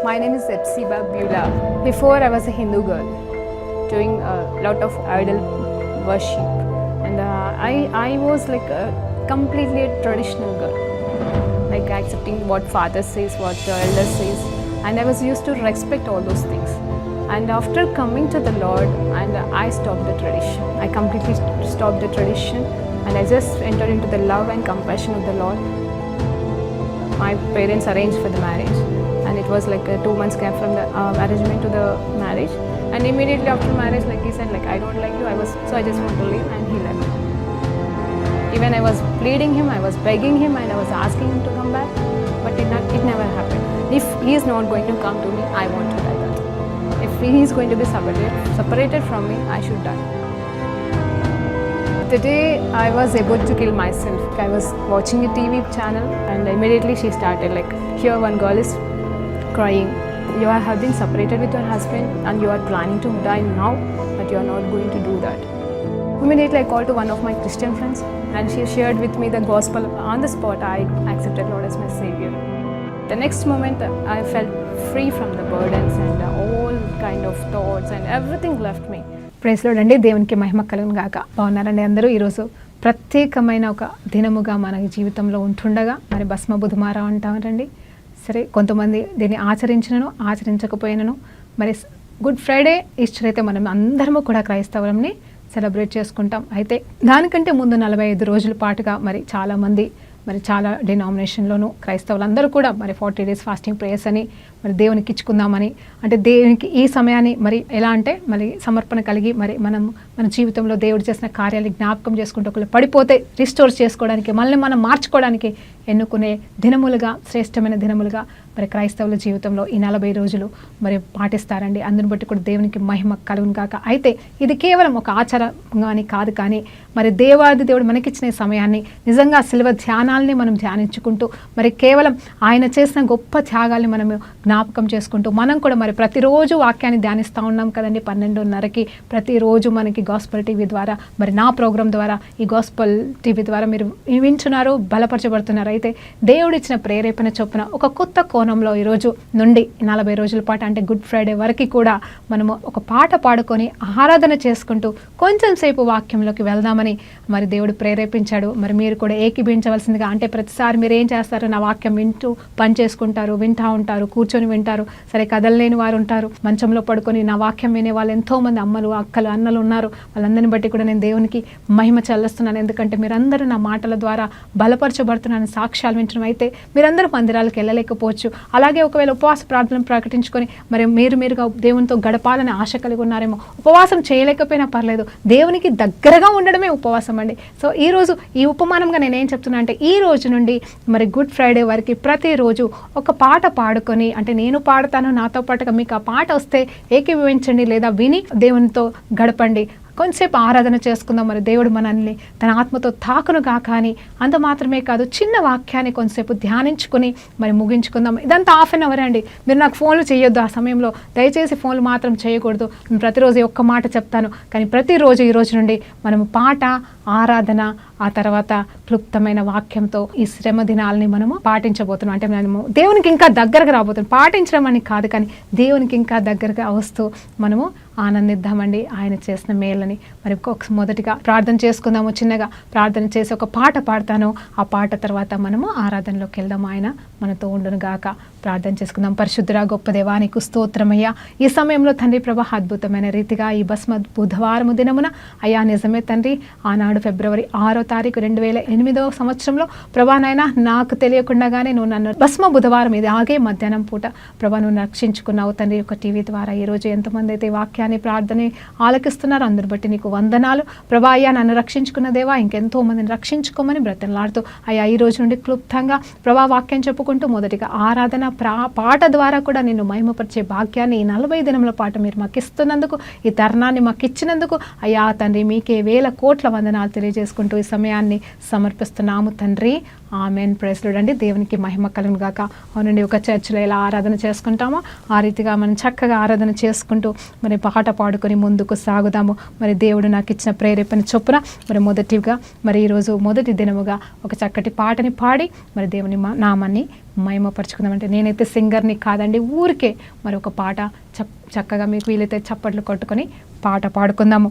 My name is Epsiba Beulah. Before I was a Hindu girl doing a lot of idol worship, and I was like a completely traditional girl, like accepting what father says, what the elder says, and I was used to respect all those things. And after coming to the Lord, and I stopped the tradition. I completely stopped the tradition, and I just entered into the love and compassion of the Lord. My parents arranged for the marriage, and it was like 2 months gap from the arrangement to the marriage. And immediately after marriage, like he said, like I don't like you. I just want to leave, and he left. Even I was pleading him, I was begging him, and I was asking him to come back, but it never happened. If he is not going to come to me, I want to die. If he is going to be separated from me, I should die. The day I was about to kill myself, I was watching a TV channel, and immediately she started like, here one girl is crying. You have been separated with your husband and you are planning to die now, but you are not going to do that. Immediately I called to one of my Christian friends, and she shared with me the gospel. On the spot, I accepted Lord as my Savior. The next moment, I felt free from the burdens and all kind of thoughts, and everything left me. Praise Lord అండి. దేవునికి మహిమ కలుగును గాక. బాగున్నారండి అందరూ? ఈరోజు ప్రత్యేకమైన ఒక దినముగా మన జీవితంలో ఉంటుండగా మరి భస్మ బుధవారం అంటారండి. సరే, కొంతమంది దీన్ని ఆచరించకపోయినను మరి గుడ్ ఫ్రైడే ఈస్టర్ అయితే మనం అందరము కూడా క్రైస్తవులని సెలబ్రేట్ చేసుకుంటాం. అయితే దానికంటే ముందు 45 రోజుల పాటుగా మరి చాలామంది మరి చాలా డినామినేషన్లోనూ క్రైస్తవులందరూ కూడా మరి 40 days ఫాస్టింగ్ ప్రేయర్స్ అని మరి దేవునికి ఇచ్చుకుందామని, అంటే దేవునికి ఈ సమయాన్ని మరి ఎలా అంటే మరి సమర్పణ కలిగి మరి మన జీవితంలో దేవుడు చేసిన కార్యాలు జ్ఞాపకం చేసుకుంటూ ఒకళ్ళు పడిపోతే రిస్టోర్ చేసుకోవడానికి, మళ్ళీ మనం మార్చుకోవడానికి ఎన్నుకునే దినములుగా, శ్రేష్టమైన దినములుగా మరి క్రైస్తవుల జీవితంలో ఈ 40 రోజులు మరి పాటిస్తారండి. అందుని బట్టి కూడా దేవునికి మహిమ కలుగును కాక. అయితే ఇది కేవలం ఒక ఆచారం అని కాదు, కానీ మరి దేవాది దేవుడు మనకిచ్చిన సమయాన్ని నిజంగా శిలువ ధ్యానాల్ని మనం ధ్యానించుకుంటూ మరి కేవలం ఆయన చేసిన గొప్ప త్యాగాల్ని మనం జ్ఞాపకం చేసుకుంటూ మనం కూడా మరి ప్రతిరోజు వాక్యాన్ని ధ్యానిస్తూ ఉన్నాం కదండి. 12:30కి ప్రతిరోజు మనకి గాస్పల్ టీవీ ద్వారా మరి నా ప్రోగ్రాం ద్వారా ఈ గాస్పల్ టీవీ ద్వారా మీరు వింటున్నారు, బలపరచబడుతున్నారు. అయితే దేవుడిచ్చిన ప్రేరేపణ చొప్పున ఒక కొత్త కోణంలో ఈరోజు నుండి 40 రోజుల పాటు, అంటే గుడ్ ఫ్రైడే వరకు కూడా మనము ఒక పాట పాడుకొని ఆరాధన చేసుకుంటూ కొంచెం సేపు వాక్యంలోకి వెళ్దామని మరి దేవుడు ప్రేరేపించాడు. మరి మీరు కూడా ఏకీభించవలసిందిగా, అంటే ప్రతిసారి మీరు ఏం చేస్తారు, నా వాక్యం వింటూ పని చేసుకుంటారు, వింటూ ఉంటారు, కూర్చొని వింటారు. సరే, కదలలేని వారు ఉంటారు, మంచంలో పడుకొని నా వాక్యం వినే వాళ్ళు ఎంతోమంది అమ్మలు, అక్కలు, అన్నలు ఉన్నారు. వాళ్ళందరిని బట్టి కూడా నేను దేవునికి మహిమ చెల్లిస్తున్నాను. ఎందుకంటే మీరందరూ నా మాటల ద్వారా బలపరచబడుతున్నాను, సాక్ష్యాలు వింటున్నాం. అయితే మీరందరూ మందిరాలకు వెళ్ళలేకపోవచ్చు. అలాగే ఒకవేళ ఉపవాస ప్రార్థనలు ప్రకటించుకొని మరి మీరుగా దేవునితో గడపాలని ఆశ కలిగి ఉన్నారేమో, ఉపవాసం చేయలేకపోయినా పర్లేదు, దేవునికి దగ్గరగా ఉండడమే ఉపవాసం అండి. సో ఈరోజు ఈ ఉపమానంగా నేనేం చెప్తున్నా అంటే, ఈ రోజు నుండి మరి గుడ్ ఫ్రైడే వరకు ప్రతిరోజు ఒక పాట పాడుకొని, అంటే నేను పాడతాను, నాతో పాటుగా మీకు ఆ పాట వస్తే ఏకీభవించండి, లేదా విని దేవునితో గడపండి. కొంతసేపు ఆరాధన చేసుకుందాం. మరి దేవుడు మనల్ని తన ఆత్మతో తాకునుగా, కానీ అంత మాత్రమే కాదు, చిన్న వాక్యాన్ని కొంతసేపు ధ్యానించుకుని మరి ముగించుకుందాం. ఇదంతా ½ an hour అండి. మీరు నాకు ఫోన్లు చేయొద్దు ఆ సమయంలో, దయచేసి ఫోన్లు మాత్రం చేయకూడదు. నేను ప్రతిరోజు ఒక్క మాట చెప్తాను, కానీ ప్రతిరోజు ఈ రోజు నుండి మనము పాట, ఆరాధన, ఆ తర్వాత క్లుప్తమైన వాక్యంతో ఈ శ్రమ దినాలని మనము పాటించబోతున్నాం. అంటే మనము దేవునికి ఇంకా దగ్గరగా రాబోతున్నాం. పాటించడం అని కాదు, కానీ దేవునికి ఇంకా దగ్గరగా వస్తూ మనము ఆనందిద్దామండి ఆయన చేసిన మేలని. మరి మొదటిగా ప్రార్థన చేసుకుందాము. చిన్నగా ప్రార్థన చేసి ఒక పాట పాడతాను. ఆ పాట తర్వాత మనము ఆరాధనలోకి వెళ్దాం. ఆయన మనతో ఉండును గాక. ప్రార్థన చేసుకుందాం. పరిశుద్ధుడా, గొప్ప దేవా, నీకు స్తోత్రమయ్యా. ఈ సమయంలో తండ్రి ప్రభా, అద్భుతమైన రీతిగా ఈ భస్మ బుధవారము దినమున అయ్యా, నిజమే తండ్రి, ఆనాడు ఫిబ్రవరి 6వ తారీఖు 2008వ సంవత్సరంలో ప్రభా నాయన, నాకు తెలియకుండానే నువ్వు నన్ను భస్మ బుధవారం ఇది ఆగే మధ్యాహ్నం పూట ప్రభా నువ్వు రక్షించుకున్నావు తండ్రి. ఒక టీవీ ద్వారా ఈరోజు ఎంతమంది అయితే వాక్యాన్ని, ప్రార్థన ఆలకిస్తున్నారు, అందరు బట్టి నీకు వందనాలు ప్రభా. అయ్యా, నన్ను రక్షించుకున్న దేవా, ఇంకెంతో మందిని రక్షించుకోమని బ్రతలాడుతూ అయ్యా, ఈ రోజు నుండి క్లుప్తంగా ప్రభా వాక్యం చెప్పుకుంటూ మొదటిగా ఆరాధన పాట ద్వారా కూడా నిన్ను మహిమపరిచే భాగ్యాన్ని ఈ 40 దినముల పాటు మీరు మాకు ఇస్తున్నందుకు, ఈ తరుణాన్ని మాకు ఇచ్చినందుకు అయ్యా తండ్రి, మీకే వేల కోట్ల వందనాలు వందనాలు తెలియజేసుకుంటూ ఈ సమయాన్ని సమర్పిస్తున్నాము తండ్రి. ఆమెన్. ప్రైజ్ లార్డ్ అండి. దేవునికి మహిమ కలుగును గాక. అవునండి, ఒక చర్చిలో ఎలా ఆరాధన చేసుకుంటామో ఆ రీతిగా మనం చక్కగా ఆరాధన చేసుకుంటూ మరి పాట పాడుకొని ముందుకు సాగుదాము. మరి దేవుడు నాకు ఇచ్చిన ప్రేరేపణ చొప్పున మరి మొదటిగా మరి ఈరోజు మొదటి దినముగా ఒక చక్కటి పాటని పాడి మరి దేవుని నామాన్ని మహిమపరుచుకుందామంటే, నేనైతే సింగర్ని కాదండి, ఊరికే మరి ఒక పాట చక్కగా మీకు వీలైతే చప్పట్లు కొట్టుకొని పాట పాడుకుందాము.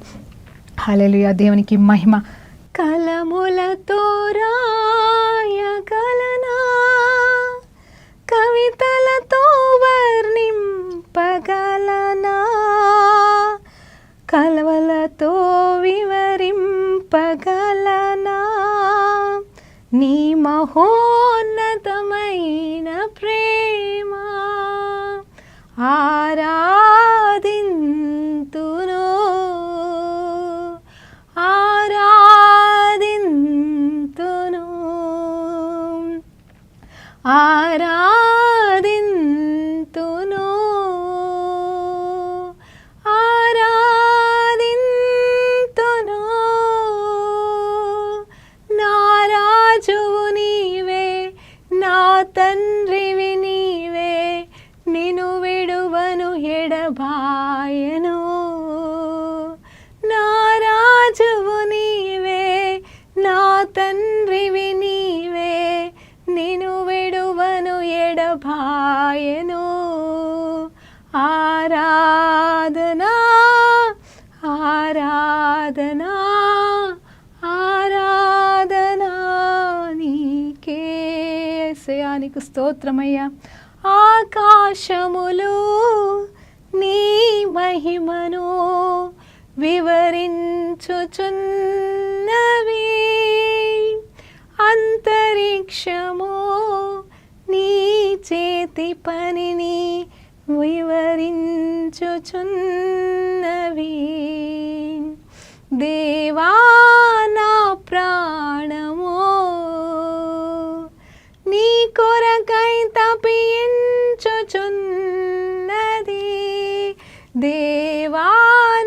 హల్లెలూయా, దేవునికి మహిమ. కలములతో రాయగలనా, కవితలతో వర్ణింపగలనా, కలవలతో వివరింపగలనా నీ మహోన్నతమైన ప్రేమ. ఆరాధింతును ఆరాధింతును ఆరాధింతును ఆరాధింతును. నా రాజువు నీవే, నా తండ్రివి నీవే, నిన్ను విడువను ఎడబాయను. నా రాజువు నీవే, నా తండ్రివి నీవే, నిన్ను విడువను ఎడబాయను. ఆరాధనా ఆరాధనా ఆరాధనా నీకే యేసయ్యా, నీకు స్తోత్రమయ్యా. ఆకాశములు నీ మహిమను వివరించుచున్నవి, అంతరిక్షము నీ చేతి పనిని వివరించుచున్నవి. దేవా నా ప్రాణము నీ కొరకై తపించుచున్నది. దేవా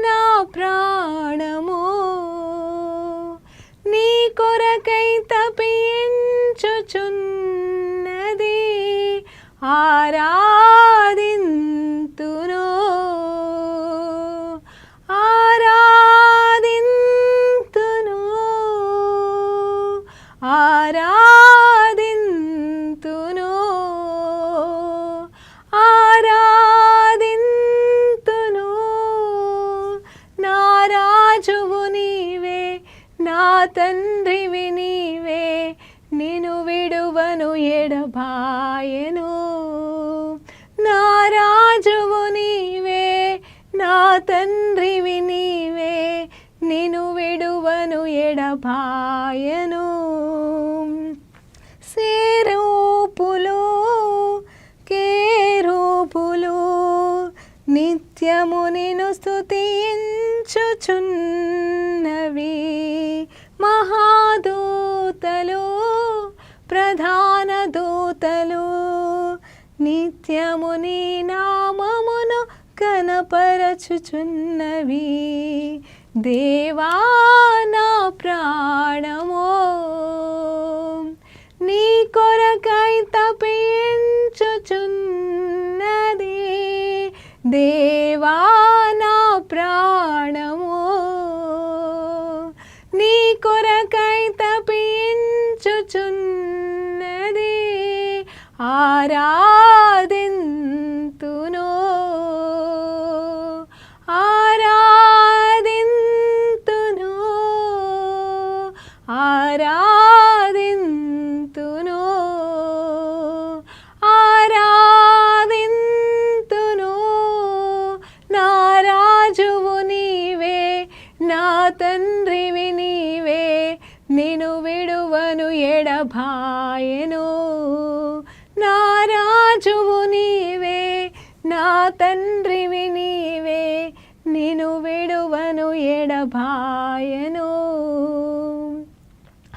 నా ప్రాణము నీ కొరకై తపించుచున్నది. ఆరాధింతును ఆరాధింతును ఆరాధింతును ఆరాధింతును. నా రాజువు నీవే, నా తండ్రివి నీవే, నిన్ను విడువను ఎడబాయను. నా రాజువు నీవే, నా తండ్రివి నీవే, నిన్ను విడువను ఎడబాయను. సేరూపులు కేరూపులు నిత్యము నిన్ను స్తుతించుచున్నవి. మహాదూతలు ప్రధాన దూతలు నిత్యము నీ నామమును కనపరచుచున్నవి. దేవా నా ప్రాణము నీ కొరకై తపించుచున్నది. దేవా నా ప్రాణము నీ కొరకై తపించుచున్నది. ఆరాధింతును ఆరాధింతును ఆరాధింతును ఆరాధింతును. నా రాజువు నీవే, నా తండ్రివి నీవే, నిన్ను విడువను ఎడబాయను. నా రాజువు నీవే, నా తండ్రివి నీవే, నిన్ను విడువను ఎడబాయను.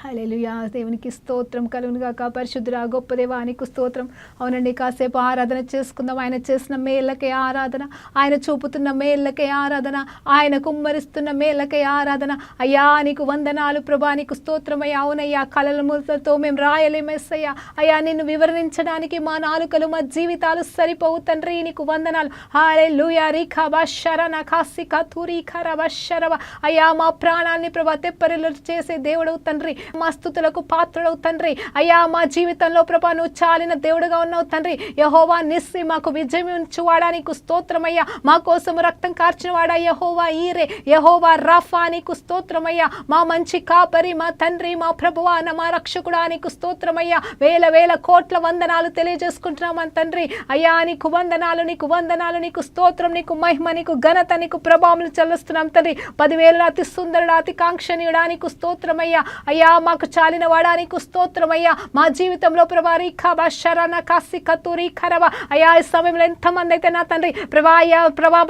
హల్లెలూయా. హల్లెలూయా. దేవునికి స్తోత్రం కలుగును గాక. పరిశుద్ధుడా గొప్ప దేవా నీకు స్తోత్రం. అవునండి, కాసేపు ఆరాధన చేసుకుందాం. ఆయన చేసిన మేళ్ళకే ఆరాధన, ఆయన చూపుతున్న మేళ్ళకే ఆరాధన, ఆయన కుమ్మరిస్తున్న మేళ్ళకే ఆరాధన. అయ్యా నీకు వందనాలు ప్రభా, నీకు స్తోత్రమయ్యా. అవునయ్యా, కలల ములతో మేము రాయలేమేసయ్యా. అయ్యా నిన్ను వివరించడానికి మా నాలుకలు మా జీవితాలు సరిపోవు తండ్రి, నీకు వందనాలు. హల్లెలూయా. రీఖబా శరణ కాసిక తురి ఖరబా శరవ. అయ్యా మా ప్రాణాన్ని ప్రభా తెప్పరిల్లు చేసే దేవుడవు తండ్రి, మా స్తుతులకు పాత్రుడవు తండ్రి. అయ్యా మా జీవితంలో ప్రభా నువ్వు చాలిన దేవుడుగా ఉన్నావు తండ్రి. యెహోవా నిస్సి మాకు విజయం ఉంచువాడా నీకు స్తోత్రమయ్యా. మా కోసం రక్తం కార్చినవాడా యెహోవా ఈరే, యెహోవా రాఫా నీకు స్తోత్రమయ్యా. మా మంచి కాపరి, మా తండ్రి, మా ప్రభువా, మా రక్షకుడా నీకు స్తోత్రమయ్యా. వేల వేల కోట్ల వందనాలు తెలియజేసుకుంటున్నాం మన తండ్రి. అయ్యా నీకు వందనాలు, నీకు వందనాలు, నీకు స్తోత్రం, నీకు మహిమ, నీకు ఘనత, నీకు ప్రభావం చెల్లిస్తున్నాం తండ్రి. 10,000 అతి సుందరుడా, అతి కాంక్షణీయుడా నీకు స్తోత్రమయ్యా. అయ్యా మాకు చాలిన వాడా నీకు స్తోత్రమయ్యా. మా జీవితంలో ప్రభా రీఖబా శరణ కాసిక తురి ఖరవ. అయ్యా ఈ సమయంలో ఎంతమంది అయితే నా తండ్రి ప్రభా అయ్యా ప్రభా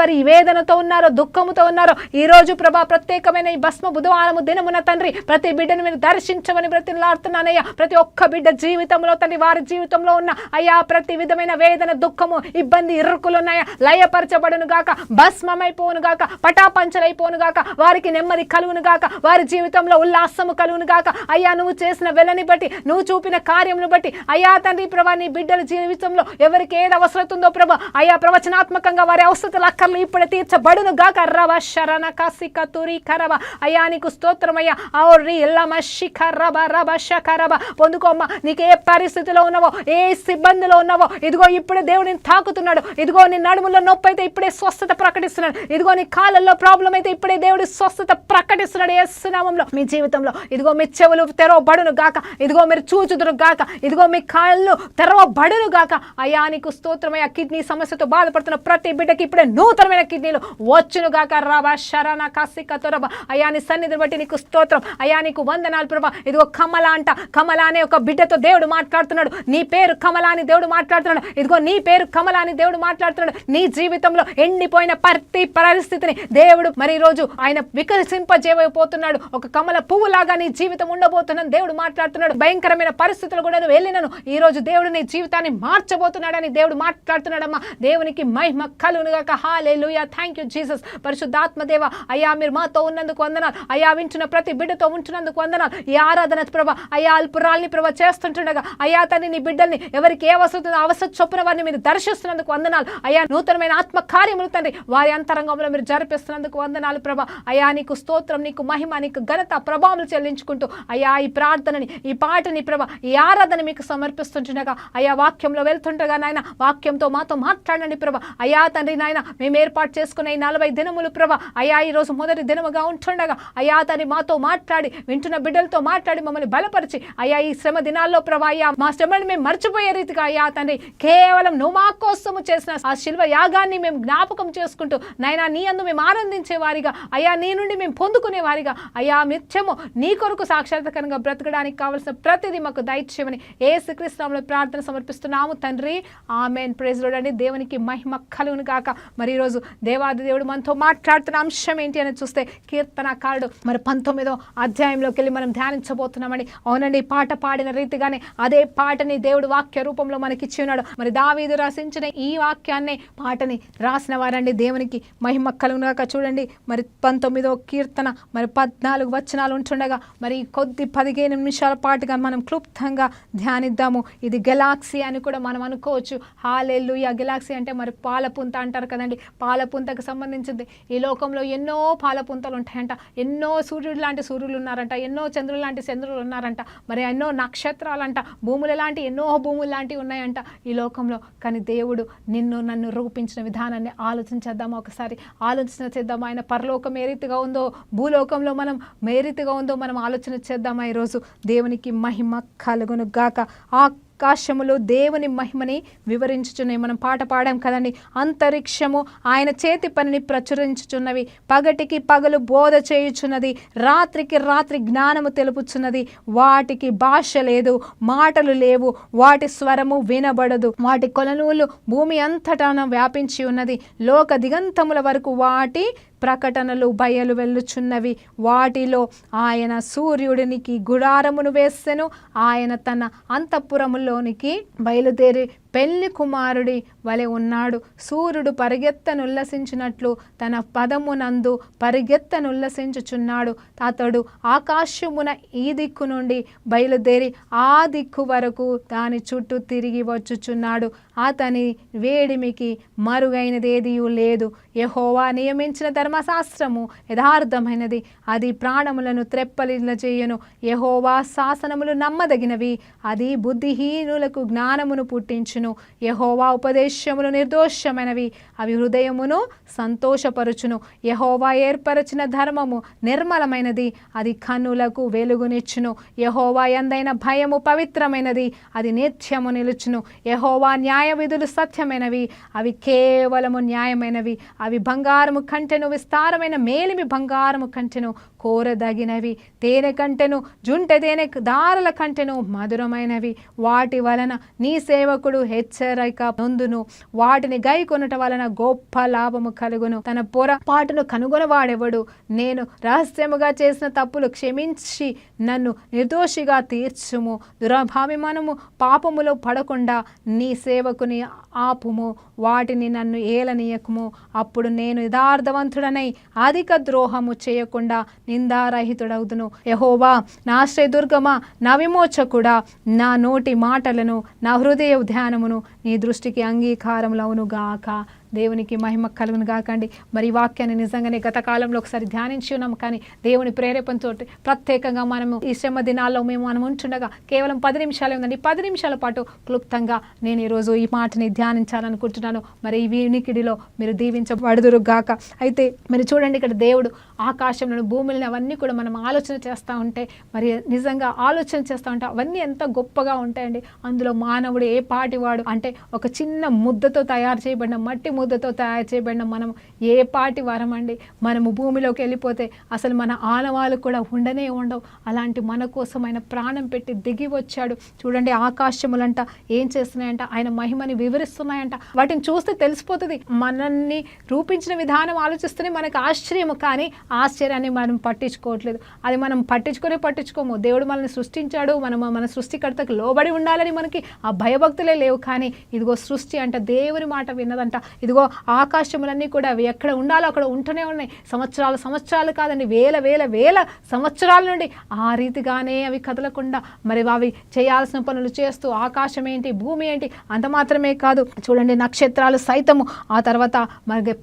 వారి వేదనతో ఉన్నారో, దుఃఖముతో ఉన్నారో, ఈ రోజు ప్రభా ప్రత్యేకమైన ఈ భస్మ బుధవారము దినమున తండ్రి ప్రతి బిడ్డను మీరు దర్శించమని బ్రతిలాడుతున్నానయ్యా. ప్రతి ఒక్క బిడ్డ జీవితంలో తండ్రి, వారి జీవితంలో ఉన్న అయ్యా ప్రతి విధమైన వేదన, దుఃఖము, ఇబ్బంది, ఇరుకులు ఉన్నాయా లయపరచబడును గాక, భస్మమైపోను గాక, పటాపంచలైపోను గాక, వారికి నెమ్మది కలుగును గాక, వారి జీవితంలో ఉల్లాసము కలుగును గాక. అయ్యా నువ్వు చేసిన వెలని బట్టి, నువ్వు చూపిన కార్యమును బట్టి అయ్యా తండ్రి ప్రభా నీ బిడ్డల జీవితంలో ఎవరికి ఏది అవసరం ఉందో ప్రభా అయ్యా ప్రవచనాత్మకంగా వారి అవసరతలు అక్కర్లు ఇప్పుడే తీర్చబడును గాక. రవ శరణ కాసిక తురి కరవ. అయ్యా నీకు స్తోత్రమయ్యా. ఔరి ఎల్లమ శిఖరబ రబ శకరబ. పొందుకోమ్మ. నీకు ఏ పరిస్థితిలో ఉన్నావో, ఏ సిబ్బందిలో ఉన్నావో, ఇదిగో ఇప్పుడే దేవుడిని తాకుతున్నాడు. ఇదిగో నీ నడుములో నొప్పి అయితే ఇప్పుడే స్వస్థత ప్రకటిస్తున్నాడు. ఇదిగో నీ కాళ్ళల్లో ప్రాబ్లం అయితే ఇప్పుడే దేవుడి స్వస్థత ప్రకటిస్తున్నాడు యేసు నామములో. మీ జీవితంలో ఇదిగో మీ చెవులు తెరవబడును గాక, ఇదిగో మీరు చూచుదురు గాక, ఇదిగో మీ కాళ్ళు తెరవబడును గాక. అయ్యా నీకు స్తోత్రమయ్యా. కిడ్నీ సమస్యతో బాధపడుతున్న ప్రతి బిడ్డకి ఇప్పుడే నూతనమైన కిడ్నీలు వచ్చును గాక. రవ శరణ కాసిక తురబ. అయ్యా నీ సన్నిధిని బట్టి నీకు స్తోత్రం. అయ్యా నీకు వందనాలు ప్రభా. ఇదిగో కమల అంట, కమల అనే ఒక బిడ్డతో దేవుడు మాట్లాడుతున్నాడు. నీ పేరు కమల అని దేవుడు మాట్లాడుతున్నాడు. ఇదిగో నీ పేరు కమల అని దేవుడు మాట్లాడుతున్నాడు. నీ జీవితంలో ఎండిపోయిన ప్రతి పరిస్థితిని దేవుడు మరి ఈ రోజు ఆయన వికసింపజేయబోతున్నాడు. ఒక కమల పువ్వు లాగా నీ జీవితం ఉండబోతుందని దేవుడు మాట్లాడుతున్నాడు. భయంకరమైన పరిస్థితులు కూడా నువ్వు వెళ్ళినను ఈ రోజు దేవుడు నీ జీవితాన్ని మార్చబోతున్నాడని దేవుడు మాట్లాడుతున్నాడమ్మా. దేవునికి మహిమ కలుగును గాక. హల్లెలూయా. Thank you Jesus. పరిశుద్ధాత్మ దేవ అయ్యా మీరు మాతో ఉన్నందుకు వందనాలు. అయ్యా వింటున్న ప్రతి బిడ్డతో ఉంటున్నందుకు వందనాలు. ఈ ఆరాధన ప్రభా అయ్యా అల్పురాల్ని ప్రభా చేస్తుంటుండగా అయ్యా తన్ని నీ బిడ్డల్ని ఎవరికి ఏ అవసరం చొప్పున వారిని మీరు దర్శిస్తున్నందుకు వందనాలు. అయ్యా నూతనమైన ఆత్మ కార్యములు తండ్రి వారి అంతరంగంలో మీరు జరిపిస్తున్నందుకు వందనాలు ప్రభా. అయ్యా నీకు స్తోత్రం, నీకు మహిమ, నీకు ఘనత, ప్రభావం చెల్లించుకుంటూ అయ్యా ఈ ప్రార్థనని, ఈ పాటని ప్రభా, ఈ ఆరాధన మీకు సమర్పిస్తుంటుండగా అయ్యా వాక్యంలో వెళ్తుండగా నాయన వాక్యంతో మాతో మాట్లాడండి ప్రభా. అయ్యా తండ్రి నాయన మేము ఏర్పాటు చేసుకున్న ఈ 40 దినములు ప్రభా అయ్యా ఈ రోజు మొదటి దినముగా ఉంటుండగా అయ్యా తండ్రి మాతో మాట్లాడి వింటున్న బిడ్డలతో మాట్లాడి మమ్మల్ని బలపరిచి అయ్యా ఈ శ్రమ దినాల్లో ప్రభా అయ్యా మా శ్రమని మేము మర్చిపోయే రీతిగా అయ్యా తండ్రి కేవలం నువ్వు మా కోసము చేసిన ఆ శిల్వ యాగాన్ని మేము జ్ఞాపకం చేసుకుంటూ నాయనా నీ అందు మేము ఆనందించే వారిగా అయ్యా నీ నుండి మేము పొందుకునే వారిగా అయ్యా నిత్యము నీ కొరకు సాక్షాత్కారంగా బ్రతకడానికి కావలసిన ప్రతిదీ మాకు దయచేయమని యేసుక్రీస్తు నామములో ప్రార్థన సమర్పిస్తున్నాము తండ్రి. ఆమేన్. ప్రైజ్ లార్డ్ అండి. దేవునికి మహిమ కలుగును గాక. మరి ఈరోజు దేవాది దేవుడు మనతో మాట్లాడుతున్న అంశం ఏంటి అని చూస్తే కీర్తనకారుడు మరి 19వ అధ్యాయంలోకి వెళ్ళి మనం ధ్యానించబోతున్నామండి. అవునండి, పాట పాడిన రీతిగానే అదే పాటని దేవుడు వాక్య రూపంలో మనకిచ్చి ఉన్నాడు. మరి దావీదు రచించిన ఈ వాక్యాన్ని పాటని రాసిన వారండి. దేవునికి మహిమ కలుగును గాక. చూడండి మరి 19వ కీర్తన మరి 14 వచనాలు ఉంటుండగా మరి కొద్ది 15 నిమిషాల పాటుగా మనం క్లుప్తంగా ధ్యానిద్దాము. ఇది గెలాక్సీ అని కూడా మనం అనుకోవచ్చు. హల్లెలూయా. గెలాక్సీ అంటే మరి పాలపుంత అంటారు కదండి. పాలపుంతకు సంబంధించింది. ఈ లోకంలో ఎన్నో పాలపుంతలు ఉంటాయంట. ఎన్నో సూర్యుడు లాంటి సూర్యులు ఉన్నారంట. ఎన్నో చంద్రులు లాంటి చంద్రులు ఉన్నారంట. మరి ఎన్నో నక్షత్రాలంట. భూములు లాంటి ఎన్నో భూములు లాంటివి ఉన్నాయంట ఈ లోకంలో. కానీ దేవుడు నిన్ను నన్ను రూపించిన విధానాన్ని ఆలోచించేద్దామా ఒకసారి. ఆలోచన చేద్దాం. ఆయన పరలోకం ఏ రీతిగా ఉందో, భూలోకంలో మనం ఏ రీతిగా ఉందో మనం ఆలోచన చేద్దామా ఈరోజు. దేవునికి మహిమ కలుగును గాక. ఆకాశములు దేవుని మహిమని వివరించుచున్నాయి. మనం పాట పాడాం కదండి. అంతరిక్షము ఆయన చేతి పనిని ప్రచురించుచున్నవి. పగటికి పగలు బోధ చేయుచున్నది. రాత్రికి రాత్రి జ్ఞానము తెలుపుచున్నది. వాటికి భాష లేదు, మాటలు లేవు, వాటి స్వరము వినబడదు. వాటి కొలనూలు భూమి అంతటా వ్యాపించి ఉన్నది. లోక దిగంతముల వరకు వాటి ప్రకటనలు బయలు వెళ్ళుచున్నవి. వాటిలో ఆయన సూర్యుడినికి గుడారమును వేసెను. ఆయన తన అంతఃపురములోనికి బయలుదేరి పెళ్లి కుమారుడి వలె ఉన్నాడు. సూర్యుడు పరిగెత్తనుల్లసించినట్లు తన పదమునందు పరిగెత్తనుల్లసించుచున్నాడు. అతడు ఆకాశమున ఈ దిక్కు నుండి బయలుదేరి ఆ దిక్కు వరకు దాని చుట్టూ తిరిగి వచ్చుచున్నాడు. అతని వేడిమికి మరుగైనదేదియూ లేదు. యెహోవా నియమించిన ధర్మశాస్త్రము యథార్థమైనది, అది ప్రాణములను త్రెప్పలిల్లజేయును. యెహోవా శాసనములు నమ్మదగినవి, అది బుద్ధిహీనులకు జ్ఞానమును పుట్టించును. యెహోవా ఉపదేశములు నిర్దోషమైనవి, అవి హృదయమును సంతోషపరుచును. యెహోవా ఏర్పరచిన ధర్మము నిర్మలమైనది, అది కన్నులకు వెలుగునిచ్చును. యెహోవా యందైన భయము పవిత్రమైనది, అది నిత్యము నిలుచును. యెహోవా న్యాయ విధులు సత్యమైనవి, అవి కేవలము న్యాయమైనవి. అవి బంగారము కంటెను విస్తారమైన మేలిమి బంగారము కంటెను కోరదగినవి. తేనె కంటెను జుంటె తేనె దారుల కంటెను మధురమైనవి. వాటి వలన నీ సేవకుడు హెచ్చరిక నొందును. వాటిని గైకొనుట వలన గొప్ప లాభము కలుగును. తన పొరపాటును కనుగొనవాడెవడు? నేను రహస్యముగా చేసిన తప్పులు క్షమించి నన్ను నిర్దోషిగా తీర్చుము. దురభిమానము పాపములో పడకుండా నీ సేవకుని ఆపుము. వాటిని నన్ను ఏలనీయకుము. అప్పుడు నేను యథార్థవంతుడనై అధిక ద్రోహము చేయకుండా నిందారహితుడవుదును. యెహోవా నా ఆశ్రయదుర్గమా, నా విమోచకుడా, నా నోటి మాటలను నా హృదయ ధ్యానమును నీ దృష్టికి అంగీకారములవును గాక. దేవునికి మహిమ కలుగును గాకండి. మరి ఈ వాక్యాన్ని నిజంగానే గత కాలంలో ఒకసారి ధ్యానించి ఉన్నాం, కానీ దేవుని ప్రేరేపణతో ప్రత్యేకంగా మనము ఈ శ్రమ దినాల్లో మనం ఉంటుండగా కేవలం 10 నిమిషాలే ఉందండి. 10 నిమిషాల పాటు క్లుప్తంగా నేను ఈరోజు ఈ మాటని ధ్యానించాలనుకుంటున్నాను. మరి ఈ వినికిడిలో మీరు దీవించబడుదురు గాక. అయితే మీరు చూడండి, ఇక్కడ దేవుడు ఆకాశంలో భూములను అవన్నీ కూడా మనం ఆలోచన చేస్తూ ఉంటే, మరి నిజంగా ఆలోచన చేస్తూ ఉంటే అవన్నీ ఎంత గొప్పగా ఉంటాయండి. అందులో మానవుడు ఏ పాటివాడు అంటే, ఒక చిన్న ముద్దతో తయారు చేయబడిన మట్టి ముద్దతో తయారు చేయబడిన మనం ఏ పాటి వారం అండి. మనము భూమిలోకి వెళ్ళిపోతే అసలు మన ఆనవాళ్ళు కూడా ఉండనే ఉండవు. అలాంటి మన కోసం ఆయన ప్రాణం పెట్టి దిగి వచ్చాడు. చూడండి, ఆకాశములంట ఏం చేస్తున్నాయంట, ఆయన మహిమని వివరిస్తున్నాయంట. వాటిని చూస్తే తెలిసిపోతుంది. మనల్ని రూపించిన విధానం ఆలోచిస్తూనే మనకు ఆశ్చర్యము, కానీ ఆశ్చర్యాన్ని మనం పట్టించుకోవట్లేదు. అది మనం పట్టించుకోము. దేవుడు మనల్ని సృష్టించాడు, మన సృష్టికర్తకు లోబడి ఉండాలని మనకి ఆ భయభక్తులే లేవు. కానీ ఇదిగో సృష్టి అంట దేవుని మాట విన్నదంట. ఇదిగో ఆకాశములన్నీ కూడా అవి ఎక్కడ ఉండాలో అక్కడ ఉంటూనే ఉన్నాయి. సంవత్సరాలు కాదండి, వేల సంవత్సరాల నుండి ఆ రీతిగానే అవి కదలకుండా మరి అవి చేయాల్సిన పనులు చేస్తూ, ఆకాశం ఏంటి, భూమి ఏంటి, అంత మాత్రమే కాదు, చూడండి నక్షత్రాలు సైతము ఆ తర్వాత మరి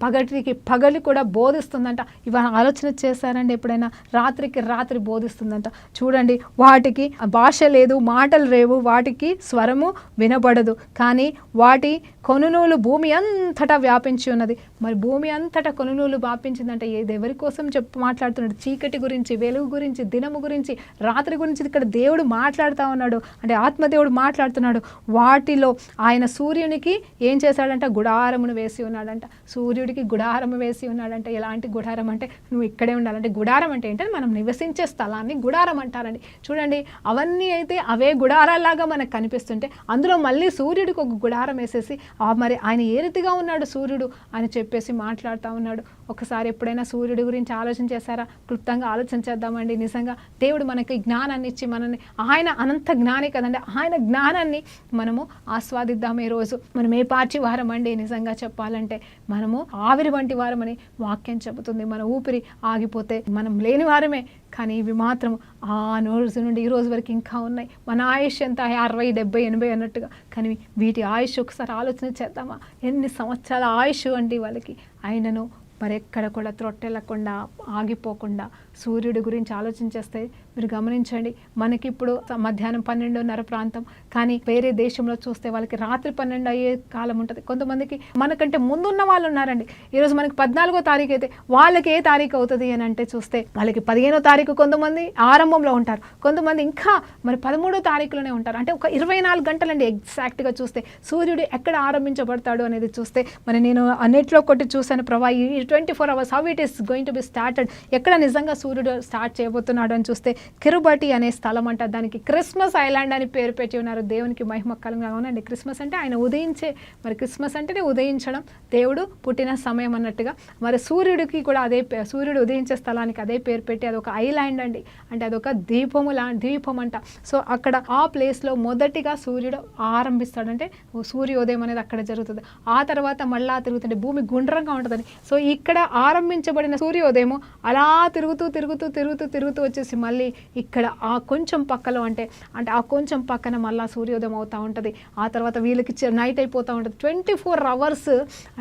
పగలి కూడా బోధిస్తుందంట. ఇవాళ ఆలోచన చేశారండి ఎప్పుడైనా? రాత్రికి రాత్రి బోధిస్తుందంట. చూడండి, వాటికి భాష లేదు, మాటలు రేవు, వాటికి స్వరము వినబడదు, కానీ వాటి కొనునూలు భూమి అంతటా వ్యాపించి ఉన్నది. మరి భూమి అంతటా కొనునూలు వ్యాపించిందంటే ఇది ఎవరి కోసం మాట్లాడుతున్నాడు? చీకటి గురించి, వెలుగు గురించి, దినము గురించి, రాత్రి గురించి ఇక్కడ దేవుడు మాట్లాడుతూ ఉన్నాడు. అంటే ఆత్మదేవుడు మాట్లాడుతున్నాడు. వాటిలో ఆయన సూర్యునికి ఏం చేశాడంట? గుడారమును వేసి ఉన్నాడంట. సూర్యుడికి గుడారము వేసి ఉన్నాడంట. ఎలాంటి గుడారం అంటే, నువ్వు ఇక్కడే ఉండాలంటే. గుడారం అంటే ఏంటంటే మనం నివసించే స్థలాన్ని గుడారం అంటారండి. చూడండి, అవన్నీ అయితే అవే గుడారాలాగా మనకు కనిపిస్తుంటే, అందులో మళ్ళీ సూర్యుడికి ఒక గుడారం వేసేసి మరి ఆయన ఏ రీతిగా ఉన్నాడు సూర్యుడు అని చెప్పేసి మాట్లాడుతూ ఉన్నాడు. ఒకసారి ఎప్పుడైనా సూర్యుడి గురించి ఆలోచన చేశారా? క్లుప్తంగా ఆలోచన చేద్దామండి. నిజంగా దేవుడు మనకి జ్ఞానాన్ని ఇచ్చి మనల్ని, ఆయన అనంత జ్ఞాని కదండి, ఆయన జ్ఞానాన్ని మనము ఆస్వాదిద్దాం. ఈ రోజు మనం ఏ పార్టీ వారం అండి? నిజంగా చెప్పాలంటే మనము ఆవిరి వంటి వారమని వాక్యం చెబుతుంది. మన ఊపిరి ఆగిపోతే మనం లేని వారమే, కానీ ఇవి మాత్రం ఆ రోజు నుండి ఈ రోజు వరకు ఇంకా ఉన్నాయి. మన ఆయుష్ ఎంత? 60, 70, 80 అన్నట్టుగా. కానీ వీటి ఆయుష్ ఒకసారి ఆలోచన చేద్దామా? ఎన్ని సంవత్సరాల ఆయుష్ అండి వాళ్ళకి. ఆయనను మరి ఎక్కడ కూడా త్రొట్టెలకుండా ఆగిపోకుండా సూర్యుడి గురించి ఆలోచన చేస్తే మీరు గమనించండి, మనకి ఇప్పుడు మధ్యాహ్నం 12:30 ప్రాంతం, కానీ వేరే దేశంలో చూస్తే వాళ్ళకి రాత్రి 12 అయ్యే కాలం ఉంటుంది. కొంతమందికి మనకంటే ముందున్న వాళ్ళు ఉన్నారండి. ఈరోజు మనకి 14వ తారీఖు అయితే వాళ్ళకి ఏ తారీఖు అవుతుంది అని అంటే చూస్తే వాళ్ళకి 15వ తారీఖు కొంతమంది ఆరంభంలో ఉంటారు, కొంతమంది ఇంకా మరి 13వ తారీఖులోనే ఉంటారు. అంటే ఒక 24 గంటలండి ఎగ్జాక్ట్గా చూస్తే సూర్యుడు ఎక్కడ ఆరంభించబడతాడు అనేది చూస్తే మరి నేను నెట్లో కొట్టి చూశాను, ప్రభా ఈ 24 hours how it is going to be started, ఎక్కడ నిజంగా సూర్యుడు స్టార్ట్ చేయబోతున్నాడు అని చూస్తే కిరుబటి అనే స్థలం అంట, దానికి క్రిస్మస్ ఐలాండ్ అని పేరు పెట్టి ఉన్నారు. దేవునికి మహిమ కలుగును. అవునండి, క్రిస్మస్ అంటే ఆయన ఉదయించే, మరి క్రిస్మస్ అంటేనే ఉదయించడం, దేవుడు పుట్టిన సమయం అన్నట్టుగా. మరి సూర్యుడికి కూడా అదే సూర్యుడు ఉదయించే స్థలానికి అదే పేరు పెట్టి అదొక ఐలాండ్ అండి, అంటే అదొక ద్వీపం అంట. సో అక్కడ ఆ ప్లేస్లో మొదటిగా సూర్యుడు ఆరంభిస్తాడంటే సూర్యోదయం అనేది అక్కడ జరుగుతుంది. ఆ తర్వాత మళ్ళా తిరుగుతుంటే భూమి గుండ్రంగా ఉంటుందని. సో ఇక్కడ ఆరంభించబడిన సూర్యోదయం అలా తిరుగుతూ వచ్చేసి మళ్ళీ ఇక్కడ ఆ కొంచెం పక్కలో అంటే ఆ కొంచెం పక్కన మళ్ళీ సూర్యోదయం అవుతూ ఉంటుంది. ఆ తర్వాత వీళ్ళకి నైట్ అయిపోతూ ఉంటుంది. 24 hours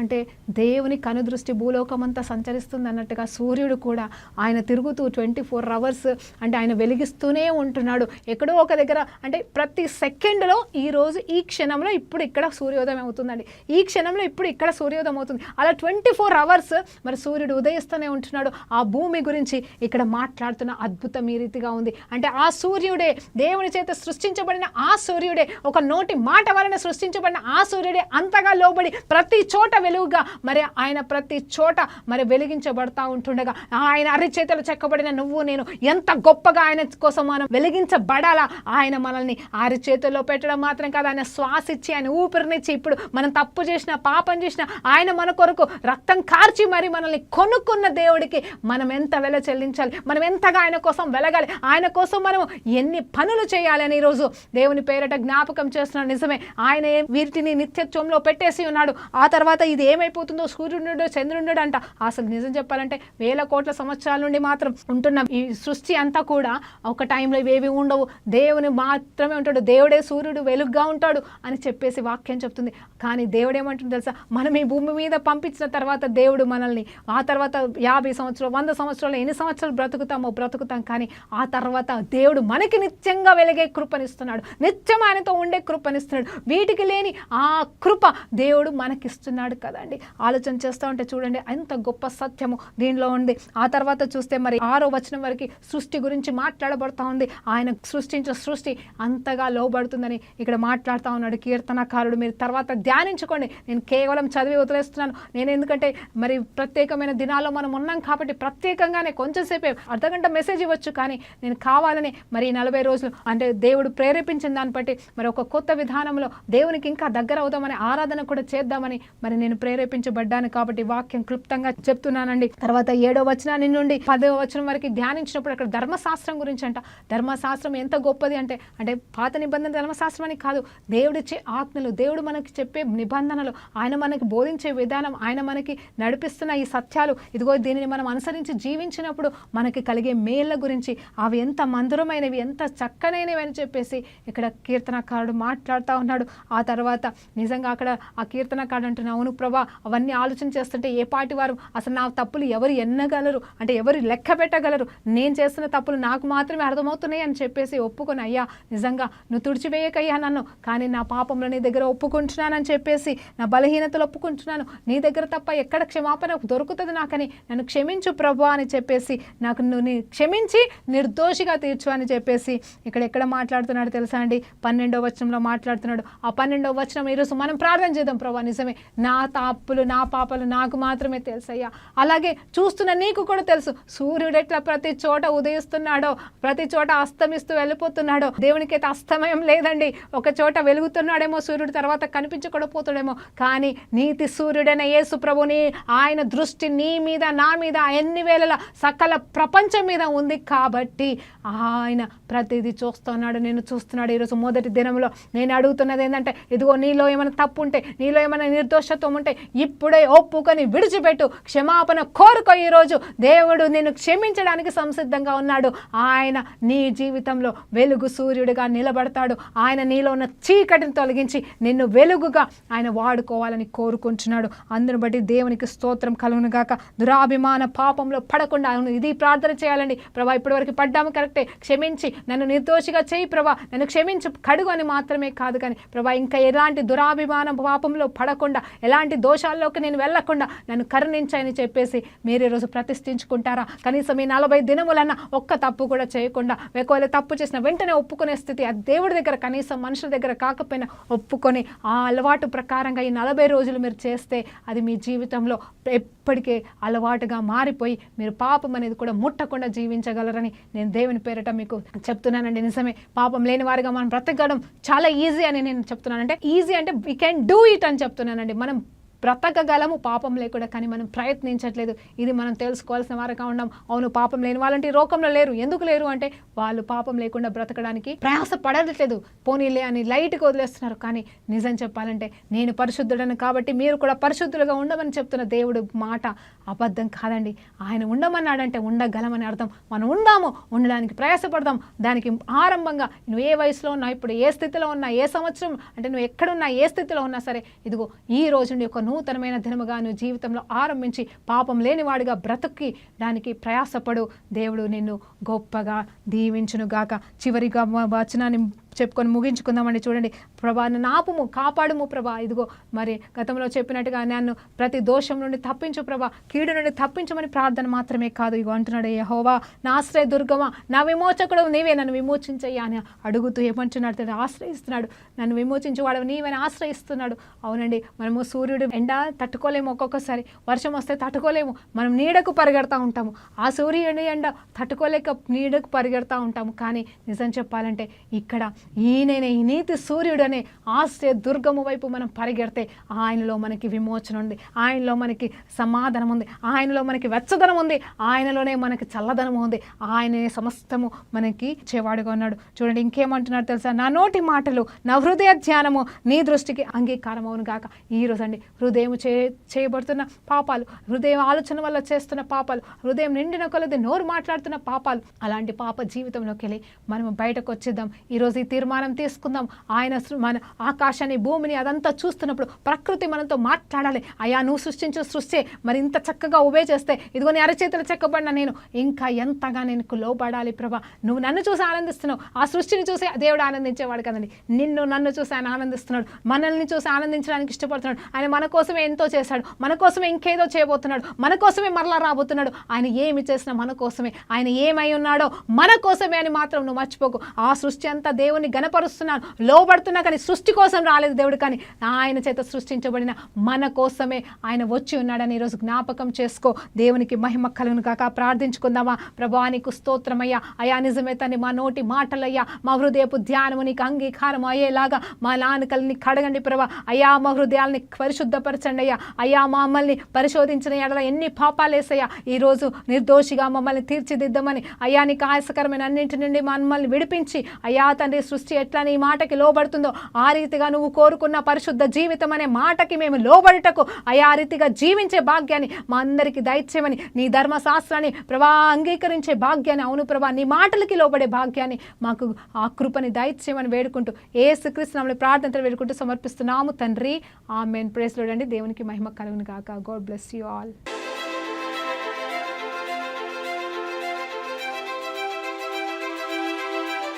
అంటే దేవుని కనుదృష్టి భూలోకం అంతా సంచరిస్తుంది అన్నట్టుగా సూర్యుడు కూడా ఆయన తిరుగుతూ 24 hours అంటే ఆయన వెలిగిస్తూనే ఉంటున్నాడు. ఎక్కడో ఒక దగ్గర అంటే ప్రతి సెకండ్లో ఈరోజు ఈ క్షణంలో ఇప్పుడు ఇక్కడ సూర్యోదయం అవుతుందండి, ఈ క్షణంలో ఇప్పుడు ఇక్కడ సూర్యోదయం అవుతుంది. అలా 24 hours మరి సూర్యుడు ఉదయిస్తూనే ఉంటున్నాడు. ఆ భూమి గురించి ఇక్కడ మాట్లాడుతున్న అద్భుతం ఈ రీతిగా ఉంది. అంటే ఆ సూర్యుడే, దేవుని చేత సృష్టించబడిన ఆ సూర్యుడే, ఒక నోటి మాట వలన సృష్టించబడిన ఆ సూర్యుడే అంతగా లోబడి ప్రతి చోట వెలుగుగా మరి ఆయన ప్రతి చోట మరి వెలిగించబడతా ఉంటుండగా ఆయన అరిచేతలు చెక్కబడిన నువ్వు నేను ఎంత గొప్పగా ఆయన కోసం మనం వెలిగించబడాలా. ఆయన మనల్ని అరిచేతుల్లో పెట్టడం మాత్రం కాదు, ఆయన శ్వాస ఇచ్చి ఆయన ఊపిరినిచ్చి ఇప్పుడు మనం తప్పు చేసిన పాపం చేసిన ఆయన మన కొరకు రక్తం కార్చి మరి మనల్ని కొనుక్కున్న దేవుడికి మనం ఎంత వెల చెల్లించాలి, మనం ఎంతగా ఆయన కోసం వెలగాలి, ఆయన కోసం మనం ఎన్ని పనులు చేయాలి అని ఈరోజు దేవుని పేరట జ్ఞాపకం చేస్తున్నాడు. నిజమే, ఆయన వీటిని నిత్యత్వంలో పెట్టేసి ఉన్నాడు. ఆ తర్వాత ఇది ఏమైపోతుందో సూర్యుడు చంద్రుడు అంట. అసలు నిజం చెప్పాలంటే 1000 కోట్ల సంవత్సరాల నుండి మాత్రం ఉంటున్న ఈ సృష్టి అంతా కూడా ఒక టైంలో ఇవేవి ఉండవు, దేవుని మాత్రమే ఉంటాడు, దేవుడే సూర్యుడు వెలుగుగా ఉంటాడు అని చెప్పేసి వాక్యం చెప్తుంది. కానీ దేవుడు ఏమంటుంది తెలుసా, మనం ఈ భూమి మీద పంపించిన తర్వాత దేవుడు మనల్ని ఆ తర్వాత 50 సంవత్సరాలు 100 సంవత్సరాలు ఎన్ని సంవత్సరాలు బ్రతుకుతాం, కానీ ఆ తర్వాత దేవుడు మనకి నిత్యంగా వెలిగే కృపనిస్తున్నాడు, నిత్యం ఆయనతో ఉండే కృపనిస్తున్నాడు. వీటికి లేని ఆ కృప దేవుడు మనకిస్తున్నాడు కదండి. ఆలోచన చేస్తూ ఉంటే చూడండి ఎంత గొప్ప సత్యము దీనిలో ఉంది. ఆ తర్వాత చూస్తే మరి 6వ వచనం వరకు సృష్టి గురించి మాట్లాడబడుతూ ఉంది. ఆయన సృష్టించిన సృష్టి అంతగా లోబడుతుందని ఇక్కడ మాట్లాడుతూ ఉన్నాడు కీర్తనకారుడు. మీరు తర్వాత ధ్యానించుకోండి, నేను కేవలం చదివి వదిలేస్తున్నాను. నేను ఎందుకంటే మరి ప్రత్యేకమైన దినాల్లో మనం ఉన్నాం కాబట్టి ప్రత్యేకంగానే కొంచెంసేపే అర్ధగంట మెసేజ్ ఇవ్వచ్చు, కానీ నేను కావాలని మరి 40 రోజులు అంటే దేవుడు ప్రేరేపించిన దాన్ని బట్టి మరి ఒక కొత్త విధానంలో దేవునికి ఇంకా దగ్గర అవుదామని ఆరాధన కూడా చేద్దామని మరి నేను ప్రేరేపించబడ్డాను కాబట్టి వాక్యం క్లుప్తంగా చెప్తున్నానండి. తర్వాత 7వ వచనం నుండి 10వ వచనం వరకు ధ్యానించినప్పుడు అక్కడ ధర్మశాస్త్రం గురించి అంట. ధర్మశాస్త్రం ఎంత గొప్పది అంటే పాత నిబంధన ధర్మశాస్త్రం అని కాదు, దేవుడిచ్చే ఆజ్ఞలు, దేవుడు మనకి చెప్పే నిబంధనలు, ఆయన మనకి బోధించే విధానం, ఆయన మనకి నడిపిస్తున్న ఈ సత్యాలు, ఇదిగో దీనిని మనం అనుసరించి జీవించినప్పుడు మనకి కలిగే మేళ్ళ గురించి, అవి ఎంత మధురమైనవి ఎంత చక్కనైనవి అని చెప్పేసి ఇక్కడ కీర్తనకారుడు మాట్లాడుతూ ఉన్నాడు. ఆ తర్వాత నిజంగా అక్కడ ఆ కీర్తనకారుడు అంటున్నా, అవును ప్రభా, అవన్నీ ఆలోచన చేస్తుంటే ఏ పాటి వారు అసలు నా తప్పులు ఎవరు ఎన్నగలరు, అంటే ఎవరు లెక్క పెట్టగలరు, నేను చేస్తున్న తప్పులు నాకు మాత్రమే అర్థమవుతున్నాయి అని చెప్పేసి ఒప్పుకొని, అయ్యా నిజంగా నువ్వు తుడిచివేయకయ్యా నన్ను, కానీ నా పాపంలో నీ దగ్గర ఒప్పుకుంటున్నానని చెప్పేసి, నా బలహీనతలు ఒప్పుకుంటున్నాను, నీ దగ్గర తప్ప ఎక్కడ క్షమాపణ దొరుకుతుంది నాకని, నన్ను క్షమించు ప్రభా అని చెప్పేసి, నాకు నువ్వు క్షమించి నిర్దోషిగా తీర్చు అని చెప్పేసి ఇక్కడ ఎక్కడ మాట్లాడుతున్నాడు తెలుసా అండి, 12వ వచనంలో మాట్లాడుతున్నాడు. ఆ 12వ వచనం ఈరోజు మనం ప్రార్థన చేద్దాం. ప్రభా నిజమే, నా తప్పులు నా పాపాలు నాకు మాత్రమే తెలుసయ్యా, అలాగే చూస్తున్న నీకు కూడా తెలుసు. సూర్యుడు ఎట్లా ప్రతి చోట ఉదయిస్తున్నాడో, ప్రతి చోట అస్తమిస్తూ వెళ్ళిపోతున్నాడో, దేవునికి అయితే అస్తమయం లేదండి. ఒక చోట వెలుగుతున్నాడేమో సూర్యుడు, తర్వాత కనిపించకుండా పోతాడేమో, కానీ నీతి సూర్యుడైన యేసు ప్రభుని ఆయన దృష్టి నీ మీద నా మీద ఎన్ని వేళల సకల ప్రపంచం మీద ఉంది కాబట్టి ఆయన ప్రతిదీ చూస్తున్నాడు, నేను చూస్తున్నాడు. ఈరోజు మొదటి దినంలో నేను అడుగుతున్నది ఏంటంటే, ఇదిగో నీలో ఏమైనా తప్పు ఉంటే, నీలో ఏమైనా నిర్దోషత్వం ఉంటే ఇప్పుడే ఒప్పుకొని విడిచిపెట్టు, క్షమాపణ కోరుకో. ఈరోజు దేవుడు నిన్ను క్షమించడానికి సంసిద్ధంగా ఉన్నాడు. ఆయన నీ జీవితంలో వెలుగు సూర్యుడిగా నిలబడతాడు. ఆయన నీలో ఉన్న చీకటిని తొలగించి నిన్ను వెలుగుగా ఆయన వాడుకోవాలని కోరుకుంటున్నాడు. అందును బట్టి దేవునికి స్తోత్రం కలుగును గాక. దురాభిమాన పాపంలో పడకుండా ఇది ప్రార్థన చేయాలండి. ప్రభా ఇప్పటివరకు పడ్డాము కరెక్టే, క్షమించి నన్ను నిర్దోషిగా చేయి ప్రభా, నన్ను క్షమించు కడుగు అని మాత్రమే కాదు, కానీ ప్రభా ఇంకా ఎలాంటి దురాభిమాన పాపంలో పడకుండా, ఎలాంటి దోషాల్లోకి నేను వెళ్ళకుండా నన్ను కరుణించని చెప్పేసి మీరు ఈరోజు ప్రతిష్ఠించుకుంటారా? కనీసం ఈ 40 దినములన్నా ఒక్క తప్పు కూడా చేయకుండా, ఒకవేళ తప్పు చేసిన వెంటనే ఒప్పుకునే స్థితి ఆ దేవుడి దగ్గర, కనీసం మనుషుల దగ్గర కాకపోయినా ఒప్పుకొని ఆ అలవాటు ప్రకారంగా ఈ 40 రోజులు మీరు చేస్తే అది మీ జీవితంలో ఇప్పటికే అలవాటుగా మారిపోయి మీరు పాపం అనేది కూడా ముట్టకుండా జీవించగలరని నేను దేవుని పేరిట మీకు చెప్తున్నానండి. నిజమే, పాపం లేని వారిగా మనం బ్రతకడం చాలా ఈజీ అని నేను చెప్తున్నాను. అంటే ఈజీ అంటే వీ కెన్ డూ ఇట్ అని చెప్తున్నానండి. మనం బ్రతకగలము పాపం లేకుండా, కానీ మనం ప్రయత్నించట్లేదు. ఇది మనం తెలుసుకోవాల్సిన వారుగా ఉన్నాం. అవును, పాపం లేని వాళ్ళంటే ఈ లోకంలో లేరు. ఎందుకు లేరు అంటే వాళ్ళు పాపం లేకుండా బ్రతకడానికి ప్రయాస పడట్లేదు, పోనీలే అని లైట్గా వదిలేస్తున్నారు. కానీ నిజం చెప్పాలంటే నేను పరిశుద్ధుడను కాబట్టి మీరు కూడా పరిశుద్ధులుగా ఉండమని చెప్తున్న దేవుడు మాట అబద్ధం కాదండి. ఆయన ఉండమన్నాడంటే ఉండగలమని అర్థం. మనం ఉండడానికి ప్రయాసపడదాం. దానికి ఆరంభంగా నువ్వు ఏ వయసులో ఉన్నా, ఇప్పుడు ఏ స్థితిలో ఉన్నా, ఏ సంవత్సరం అంటే నువ్వు ఎక్కడున్నా, ఏ స్థితిలో ఉన్నా సరే, ఇదిగో ఈ రోజు నుండి ఒక నూతనమైన దినముగా నువ్వు జీవితంలో ఆరంభించి పాపం లేనివాడిగా బ్రతుకి దానికి ప్రయాసపడు. దేవుడు నిన్ను గొప్పగా దీవించునుగాక. చివరిగా వచనాన్ని చెప్పుకొని ముగించుకుందామండి. చూడండి, ప్రభా నన్ను ఆపుము, కాపాడుము ప్రభా. ఇదిగో మరి గతంలో చెప్పినట్టుగా నన్ను ప్రతి దోషం నుండి తప్పించు ప్రభా, కీడు నుండి తప్పించమని ప్రార్థన మాత్రమే కాదు, ఇగో అంటున్నాడు, యెహోవా నా ఆశ్రయ దుర్గమా, నా విమోచకుడు నీవే, నన్ను విమోచించయ్యా అని అడుగుతూ ఏమంటున్నాడు, ఆశ్రయిస్తున్నాడు. నన్ను విమోచించేవాడు నీవని ఆశ్రయిస్తున్నాడు. అవునండి, మనము సూర్యుడు ఎండ తట్టుకోలేము, ఒక్కొక్కసారి వర్షం వస్తే తట్టుకోలేము, మనం నీడకు పరిగెడతా ఉంటాము. ఆ సూర్యుడి ఎండ తట్టుకోలేక నీడకు పరిగెడతా ఉంటాము. కానీ నిజం చెప్పాలంటే ఇక్కడ ఈయననే ఈ నీతి సూర్యుడు అనే ఆశ్రయ దుర్గము వైపు మనం పరిగెడితే ఆయనలో మనకి విమోచన ఉంది, ఆయనలో మనకి సమాధానం ఉంది, ఆయనలో మనకి వెచ్చదనం ఉంది, ఆయనలోనే మనకి చల్లదనం ఉంది, ఆయనే సమస్తము మనకి ఇచ్చేవాడుగా ఉన్నాడు. చూడండి ఇంకేమంటున్నాడు తెలుసా, నా నోటి మాటలు నా హృదయ ధ్యానము నీ దృష్టికి అంగీకారం అవును గాక. ఈరోజు అండి హృదయం చేయబడుతున్న పాపాలు, హృదయం ఆలోచన వల్ల చేస్తున్న పాపాలు, హృదయం నిండిన కొలది నోరు మాట్లాడుతున్న పాపాలు, అలాంటి పాప జీవితంలోకి వెళ్ళి మనము బయటకు వచ్చేద్దాం. ఈరోజు ఈ తీర్మానం తీసుకుందాం. ఆయన మన ఆకాశాన్ని భూమిని అదంతా చూస్తున్నప్పుడు ప్రకృతి మనతో మాట్లాడాలి. అయ్యా నువ్వు సృష్టించు సృష్టి మరి ఇంత చక్కగా ఉబే చేస్తే ఇదిగో నీ అరచేతులు చెక్కబడిన నేను ఇంకా ఎంతగా నేను లోబడాలి ప్రభా. నువ్వు నన్ను చూసి ఆనందిస్తున్నావు, ఆ సృష్టిని చూసి దేవుడు ఆనందించేవాడు కదండి. నన్ను చూసి ఆయన ఆనందిస్తున్నాడు, మనల్ని చూసి ఆనందించడానికి ఇష్టపడుతున్నాడు. ఆయన మన కోసమే ఎంతో చేశాడు, మన కోసమే ఇంకేదో చేయబోతున్నాడు, మన కోసమే మరలా రాబోతున్నాడు. ఆయన ఏమి చేసినా మన కోసమే, ఆయన ఏమై ఉన్నాడో మన కోసమే అని మాత్రం నువ్వు మర్చిపోకు. ఆ సృష్టి అంతా దేవుని గణపరుస్తున్నాను, లోబడుతున్నా, కానీ సృష్టి కోసం రాలేదు దేవుడు, కానీ ఆయన చేత సృష్టించబడిన మన కోసమే ఆయన వచ్చి ఉన్నాడని ఈరోజు జ్ఞాపకం చేసుకో. దేవునికి మహిమ కలుగును కాక. ప్రార్థించుకుందామా. ప్రభా నీకు స్తోత్రమయ్యా. అయా నిజమే తండ్రి, మా నోటి మాటలయ్యా, మా హృదయపు ధ్యానము నీకు అంగీకారం అయ్యేలాగా మా నాలుకల్ని కడగండి ప్రభా. అయ్యా మా హృదయాల్ని పరిశుద్ధపరచండి అయ్యా. అయ్యా మమ్మల్ని పరిశోధించిన ఎడల ఎన్ని పాపాలేసయ్యా, ఈరోజు నిర్దోషిగా మమ్మల్ని తీర్చిదిద్దమని అయ్యా నీకు ఆయాసకరమైన అన్నింటి నుండి మమ్మల్ని విడిపించి అయ్యా తండ్రి సృష్టి ఎట్లా నీ మాటకి లోబడుతుందో ఆ రీతిగా నువ్వు కోరుకున్న పరిశుద్ధ జీవితం అనే మాటకి మేము లోబడుటకు అయా రీతిగా జీవించే భాగ్యాన్ని మా అందరికీ దయచేయమని, నీ ధర్మశాస్త్రాన్ని ప్రభా అంగీకరించే భాగ్యాన్ని, అవును ప్రభా నీ మాటలకి లోబడే భాగ్యాన్ని మాకు ఆ కృపని దయచేయమని వేడుకుంటూ యేసుక్రీస్తు నామములో ప్రార్థనలు వేడుకుంటూ సమర్పిస్తున్నాము తండ్రి. ఆమేన్. ప్రైజ్ లార్డ్ అండి. దేవునికి మహిమ కలుగును గాక. God bless you all.